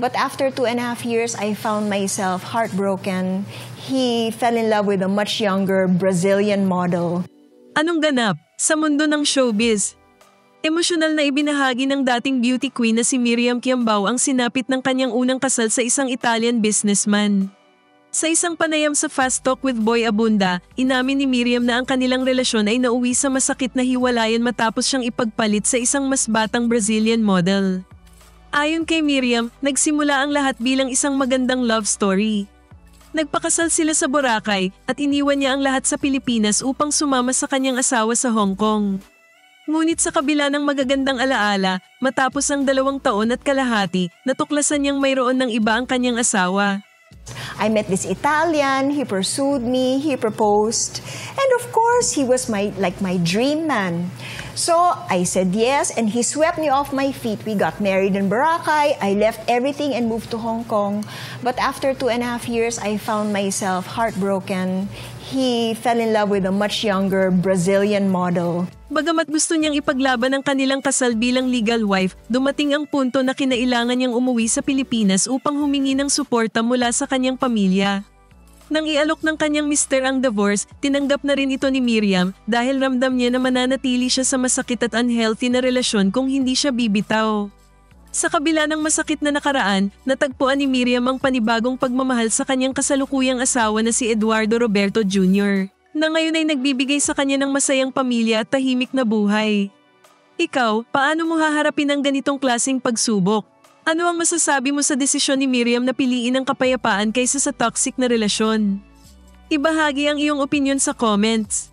But after 2.5 years, I found myself heartbroken. He fell in love with a much younger Brazilian model. Anong ganap sa mundo ng showbiz? Emosyonal na ibinahagi ng dating beauty queen na si Miriam Kiambao ang sinapit ng kanyang unang kasal sa isang Italian businessman. Sa isang panayam sa Fast Talk with Boy Abunda, inamin ni Miriam na ang kanilang relasyon ay nauwi sa masakit na hiwalayan matapos siyang ipagpalit sa isang mas batang Brazilian model. Ayon kay Miriam, nagsimula ang lahat bilang isang magandang love story. Nagpakasal sila sa Boracay at iniwan niya ang lahat sa Pilipinas upang sumama sa kanyang asawa sa Hong Kong. Ngunit sa kabila ng magagandang alaala, matapos ang 2 taon at kalahati, natuklasan niyang mayroon ng iba ang kanyang asawa. I met this Italian, he pursued me, he proposed, and of course, he was my dream man. So I said yes, and he swept me off my feet. We got married in Boracay. I left everything and moved to Hong Kong. But after 2.5 years, I found myself heartbroken. He fell in love with a much younger Brazilian model. Bagamat gusto niyang ipaglaban ang kanilang kasal bilang legal wife, dumating ang punto na kinailangan niyang umuwi sa Pilipinas upang humingi ng suporta mula sa kanyang pamilya. Nang ialok ng kanyang mister ang divorce, tinanggap na rin ito ni Miriam dahil ramdam niya na mananatili siya sa masakit at unhealthy na relasyon kung hindi siya bibitaw. Sa kabila ng masakit na nakaraan, natagpuan ni Miriam ang panibagong pagmamahal sa kanyang kasalukuyang asawa na si Eduardo Roberto Jr., na ngayon ay nagbibigay sa kanya ng masayang pamilya at tahimik na buhay. Ikaw, paano mo haharapin ang ganitong klaseng pagsubok? Ano ang masasabi mo sa desisyon ni Miriam na piliin ang kapayapaan kaysa sa toxic na relasyon? Ibahagi ang iyong opinyon sa comments.